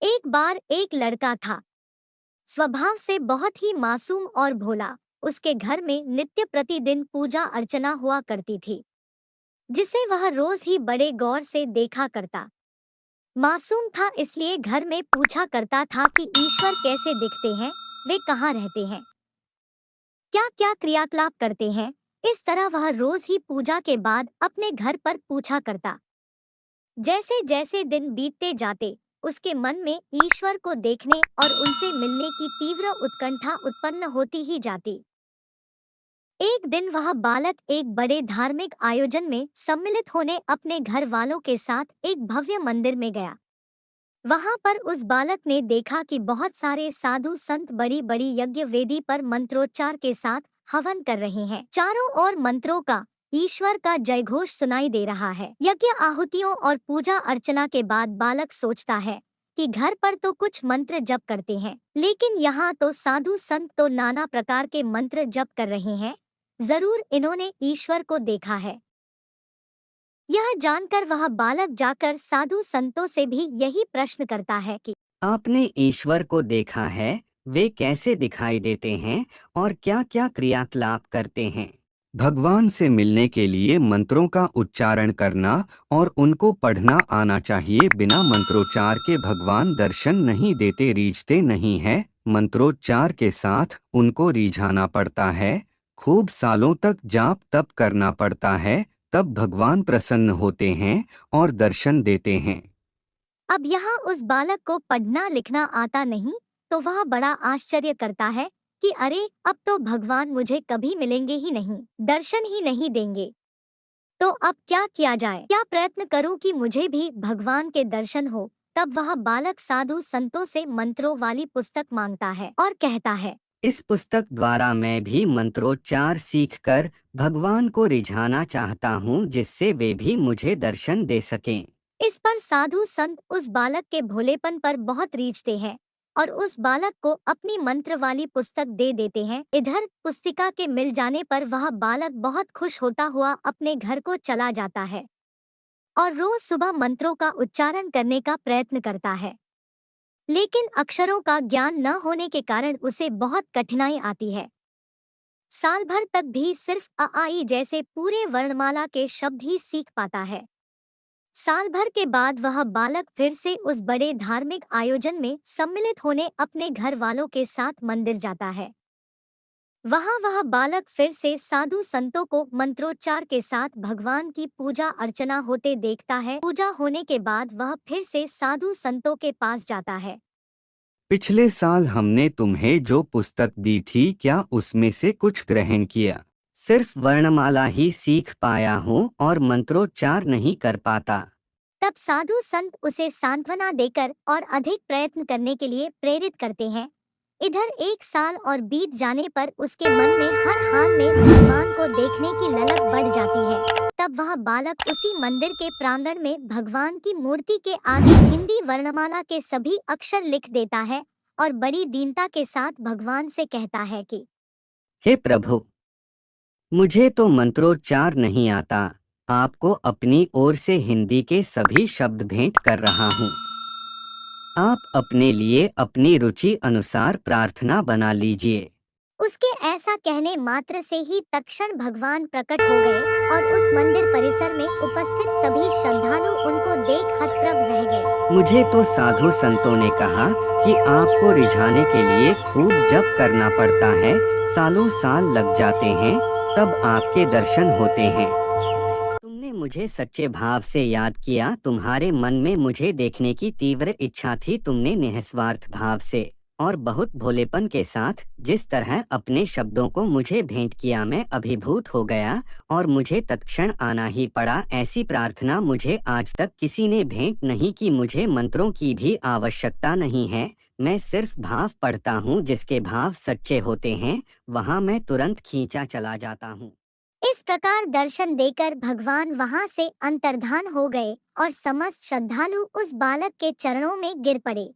एक बार एक लड़का था, स्वभाव से बहुत ही मासूम और भोला। उसके घर में नित्य प्रतिदिन पूजा अर्चना हुआ करती थी, जिसे वह रोज ही बड़े गौर से देखा करता। मासूम था इसलिए घर में पूछा करता था कि ईश्वर कैसे दिखते हैं, वे कहाँ रहते हैं, क्या क्या क्रियाकलाप करते हैं। इस तरह वह रोज ही पूजा के बाद अपने घर पर पूछा करता। जैसे जैसे दिन बीतते जाते, उसके मन में ईश्वर को देखने और उनसे मिलने की तीव्र उत्कंठा उत्पन्न होती ही जाती। एक दिन वह बालक एक बड़े धार्मिक आयोजन में सम्मिलित होने अपने घर वालों के साथ एक भव्य मंदिर में गया। वहां पर उस बालक ने देखा कि बहुत सारे साधु संत बड़ी बड़ी यज्ञ वेदी पर मंत्रोच्चार के साथ हवन कर रहे हैं। चारों ओर मंत्रों का, ईश्वर का जयघोष सुनाई दे रहा है। यज्ञ आहुतियों और पूजा अर्चना के बाद बालक सोचता है कि घर पर तो कुछ मंत्र जप करते हैं, लेकिन यहाँ तो साधु संत तो नाना प्रकार के मंत्र जप कर रहे हैं। जरूर इन्होंने ईश्वर को देखा है। यह जानकर वह बालक जाकर साधु संतों से भी यही प्रश्न करता है कि आपने ईश्वर को देखा है, वे कैसे दिखाई देते हैं और क्या क्या क्रियाकलाप करते हैं। भगवान से मिलने के लिए मंत्रों का उच्चारण करना और उनको पढ़ना आना चाहिए। बिना मंत्रोच्चार के भगवान दर्शन नहीं देते, रीझते नहीं है। मंत्रोच्चार के साथ उनको रिझाना पड़ता है, खूब सालों तक जाप तप करना पड़ता है, तब भगवान प्रसन्न होते हैं और दर्शन देते हैं। अब यहाँ उस बालक को पढ़ना लिखना आता नहीं, तो वह बड़ा आश्चर्य करता है कि अरे, अब तो भगवान मुझे कभी मिलेंगे ही नहीं, दर्शन ही नहीं देंगे। तो अब क्या किया जाए, क्या प्रयत्न करूं कि मुझे भी भगवान के दर्शन हो। तब वह बालक साधु संतों से मंत्रों वाली पुस्तक मांगता है और कहता है, इस पुस्तक द्वारा मैं भी मंत्रोच्चार सीखकर भगवान को रिझाना चाहता हूँ, जिससे वे भी मुझे दर्शन दे सकें। इस पर साधु संत उस बालक के भोलेपन पर बहुत रीझते हैं और उस बालक को अपनी मंत्र वाली पुस्तक दे देते हैं। इधर पुस्तिका के मिल जाने पर वह बालक बहुत खुश होता हुआ अपने घर को चला जाता है और रोज सुबह मंत्रों का उच्चारण करने का प्रयत्न करता है। लेकिन अक्षरों का ज्ञान न होने के कारण उसे बहुत कठिनाई आती है। साल भर तक भी सिर्फ अ आ ई जैसे पूरे वर्णमाला के शब्द ही सीख पाता है। साल भर के बाद वह बालक फिर से उस बड़े धार्मिक आयोजन में सम्मिलित होने अपने घर वालों के साथ मंदिर जाता है। वहां वह बालक फिर से साधु संतों को मंत्रोच्चार के साथ भगवान की पूजा अर्चना होते देखता है। पूजा होने के बाद वह फिर से साधु संतों के पास जाता है। पिछले साल हमने तुम्हें जो पुस्तक दी थी, क्या उसमें से कुछ ग्रहण किया? सिर्फ वर्णमाला ही सीख पाया हूँ और मंत्रोच्चार नहीं कर पाता। तब साधु संत उसे सांत्वना देकर और अधिक प्रयत्न करने के लिए प्रेरित करते हैं। इधर एक साल और बीत जाने पर उसके मन में हर हाल में भगवान को देखने की ललक बढ़ जाती है। तब वह बालक उसी मंदिर के प्रांगण में भगवान की मूर्ति के आगे हिंदी वर्णमाला के सभी अक्षर लिख देता है और बड़ी दीनता के साथ भगवान से कहता है कि हे प्रभु, मुझे तो मंत्रोच्चार नहीं आता, आपको अपनी ओर से हिंदी के सभी शब्द भेंट कर रहा हूँ। आप अपने लिए अपनी रुचि अनुसार प्रार्थना बना लीजिए। उसके ऐसा कहने मात्र से ही तत्क्षण भगवान प्रकट हो गए और उस मंदिर परिसर में उपस्थित सभी श्रद्धालु उनको देख हतप्रभ रह गए। मुझे तो साधु संतों ने कहा कि आपको रिझाने के लिए खूब जप करना पड़ता है, सालों साल लग जाते हैं, तब आपके दर्शन होते हैं। तुमने मुझे सच्चे भाव से याद किया, तुम्हारे मन में मुझे देखने की तीव्र इच्छा थी। तुमने निस्वार्थ भाव से और बहुत भोलेपन के साथ जिस तरह अपने शब्दों को मुझे भेंट किया, मैं अभिभूत हो गया और मुझे तत्क्षण आना ही पड़ा। ऐसी प्रार्थना मुझे आज तक किसी ने भेंट नहीं की। मुझे मंत्रों की भी आवश्यकता नहीं है, मैं सिर्फ भाव पढ़ता हूँ। जिसके भाव सच्चे होते हैं वहाँ मैं तुरंत खींचा चला जाता हूँ। इस प्रकार दर्शन देकर भगवान वहां से अंतर्धान हो गए और समस्त श्रद्धालु उस बालक के चरणों में गिर पड़े।